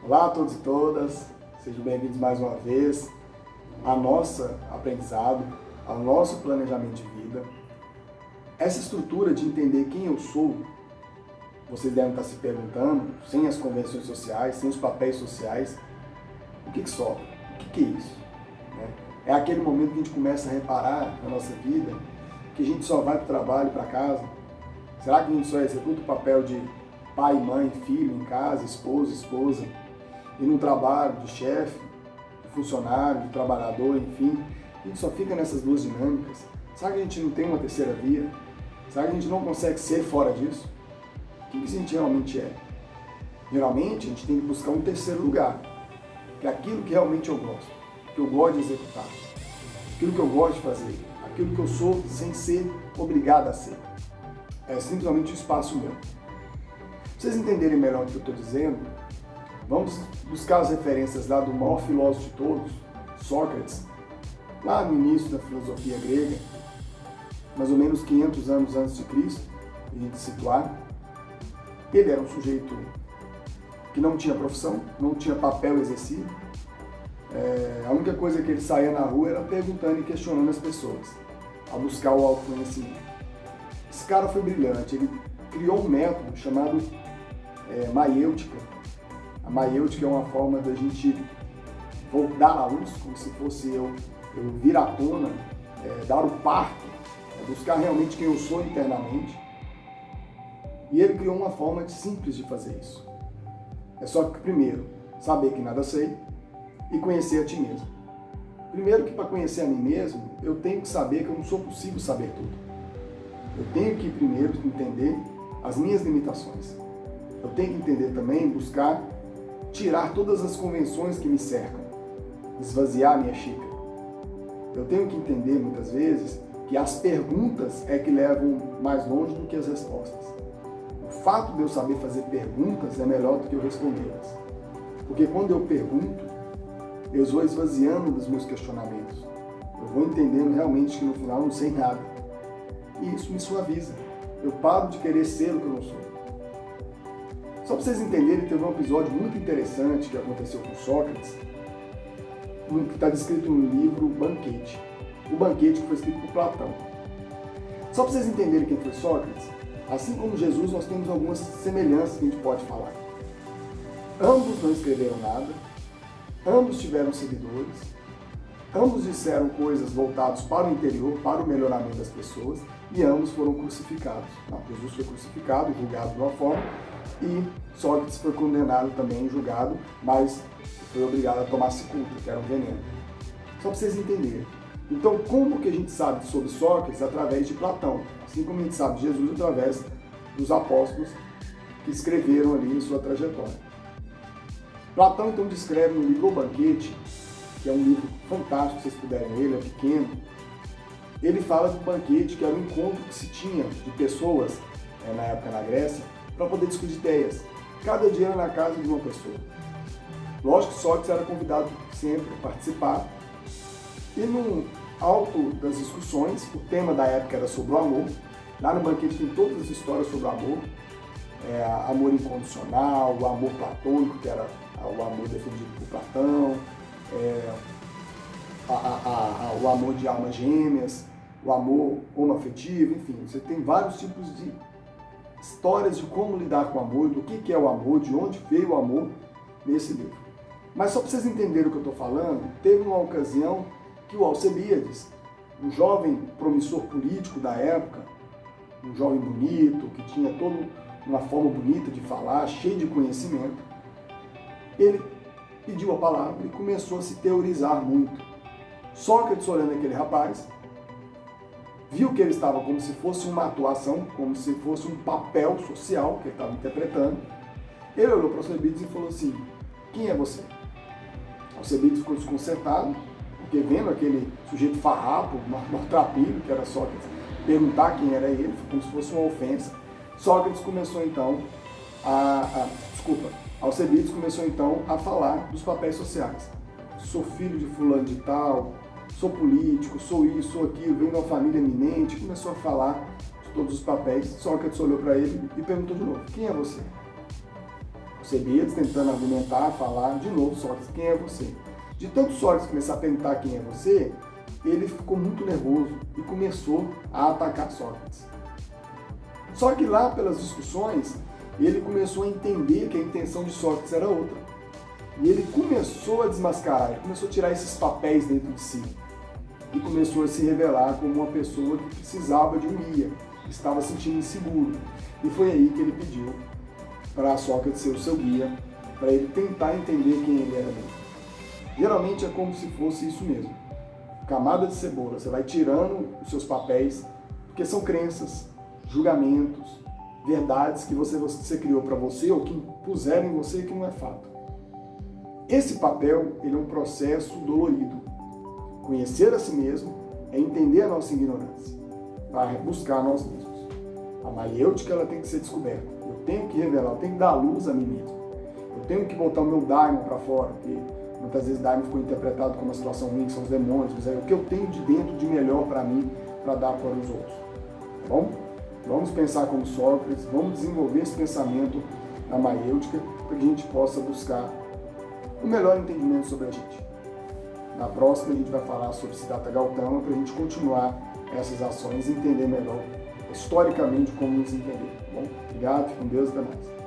Olá a todos e todas, sejam bem-vindos mais uma vez ao nosso aprendizado, ao nosso planejamento de vida. Essa estrutura de entender quem eu sou, vocês devem estar se perguntando, sem as convenções sociais, sem os papéis sociais, o que sobra? O que é isso? É aquele momento que a gente começa a reparar na nossa vida que a gente só vai para o trabalho, para casa. Será que a gente só executa o papel de pai, mãe, filho em casa, esposa, esposa, e no trabalho de chefe, de funcionário, de trabalhador, enfim, a gente só fica nessas duas dinâmicas? Será que a gente não tem uma terceira via? Será que a gente não consegue ser fora disso? O que a gente realmente é? Geralmente a gente tem que buscar um terceiro lugar, que é aquilo que realmente eu gosto, que eu gosto de executar, aquilo que eu gosto de fazer, aquilo que eu sou sem ser obrigado a ser. É simplesmente o espaço meu. Pra vocês entenderem melhor o que eu estou dizendo, vamos buscar as referências lá do maior filósofo de todos, Sócrates, lá no início da filosofia grega, mais ou menos 500 anos antes de Cristo, a gente situar. Ele era um sujeito que não tinha profissão, não tinha papel exercido. A única coisa que ele saía na rua era perguntando e questionando as pessoas, a buscar o autoconhecimento. Esse cara foi brilhante, ele criou um método chamado maiêutica. A maiêutica é uma forma da gente dar à luz, como se fosse eu vir à tona, dar o parto, buscar realmente quem eu sou internamente. E ele criou uma forma simples de fazer isso. É só que, primeiro, saber que nada sei e conhecer a ti mesmo. Primeiro que para conhecer a mim mesmo, eu tenho que saber que eu não sou possível saber tudo. Eu tenho que primeiro entender as minhas limitações. Eu tenho que entender também, buscar tirar todas as convenções que me cercam, esvaziar a minha xícara. Eu tenho que entender muitas vezes que as perguntas é que levam mais longe do que as respostas. O fato de eu saber fazer perguntas é melhor do que eu respondê-las. Porque quando eu pergunto, eu vou esvaziando dos meus questionamentos. Eu vou entendendo realmente que no final eu não sei nada. E isso me suaviza. Eu paro de querer ser o que eu não sou. Só para vocês entenderem, teve um episódio muito interessante que aconteceu com Sócrates, que está descrito no livro Banquete. O Banquete que foi escrito por Platão. Só para vocês entenderem quem foi Sócrates, assim como Jesus, nós temos algumas semelhanças que a gente pode falar. Ambos não escreveram nada, ambos tiveram seguidores, ambos disseram coisas voltadas para o interior, para o melhoramento das pessoas, e ambos foram crucificados. Jesus foi crucificado, julgado de uma forma, e Sócrates foi condenado também, julgado, mas foi obrigado a tomar cicuta, que era um veneno. Só para vocês entenderem. Então, como que a gente sabe sobre Sócrates? Através de Platão. Assim como a gente sabe de Jesus através dos apóstolos que escreveram ali em sua trajetória. Platão, então, descreve no livro O Banquete, que é um livro fantástico, se vocês puderem ler, ele é pequeno. Ele fala do banquete, que era um encontro que se tinha de pessoas, na época na Grécia, para poder discutir ideias. Cada dia era na casa de uma pessoa. Lógico que Sócrates era convidado sempre a participar. E no alto das discussões, o tema da época era sobre o amor. Lá no banquete tem todas as histórias sobre o amor. Amor incondicional, o amor platônico, que era o amor defendido por Platão, o amor de almas gêmeas, o amor homoafetivo, enfim. Você tem vários tipos de histórias de como lidar com o amor, do que é o amor, de onde veio o amor nesse livro. Mas só para vocês entenderem o que eu estou falando, teve uma ocasião que o Alcebiades, um jovem promissor político da época, um jovem bonito, que tinha toda uma forma bonita de falar, cheio de conhecimento, ele pediu a palavra e começou a se teorizar muito. Sócrates, olhando aquele rapaz, viu que ele estava como se fosse uma atuação, como se fosse um papel social que ele estava interpretando. Ele olhou para Alcebiades e falou assim: quem é você? Alcebiades ficou desconcertado, porque vendo aquele sujeito farrapo, maltrapilho, que era Sócrates, perguntar quem era ele, foi como se fosse uma ofensa. Sócrates começou então Alcebiades começou então a falar dos papéis sociais. Sou filho de fulano de tal, sou político, sou isso, sou aquilo, venho de uma família eminente. Começou a falar de todos os papéis. Sócrates olhou para ele e perguntou de novo: quem é você? Alcebiades tentando argumentar, falar, de novo, Sócrates, quem é você? De tanto Sócrates começar a perguntar quem é você, ele ficou muito nervoso e começou a atacar Sócrates. Só que lá, pelas discussões, ele começou a entender que a intenção de Sócrates era outra. E ele começou a desmascarar, ele começou a tirar esses papéis dentro de si. E começou a se revelar como uma pessoa que precisava de um guia, que estava se sentindo inseguro. E foi aí que ele pediu para Sócrates ser o seu guia, para ele tentar entender quem ele era mesmo. Geralmente é como se fosse isso mesmo. Camada de cebola, você vai tirando os seus papéis, porque são crenças, julgamentos, verdades que você criou para você ou que puseram em você que não é fato. Esse papel, ele é um processo dolorido. Conhecer a si mesmo é entender a nossa ignorância, para buscar nós mesmos. A maiêutica, ela tem que ser descoberta. Eu tenho que revelar, eu tenho que dar luz a mim mesmo. Eu tenho que botar o meu daimon para fora, porque muitas vezes daimon ficou interpretado como uma situação ruim, que são os demônios, mas é o que eu tenho de dentro de melhor para mim, para dar para os outros. Tá bom? Vamos pensar como Sócrates, vamos desenvolver esse pensamento na maiêutica, para que a gente possa buscar o melhor entendimento sobre a gente. Na próxima a gente vai falar sobre Siddhartha Gautama, para a gente continuar essas ações e entender melhor historicamente como nos entender. Tá bom? Obrigado, fique com Deus, até mais.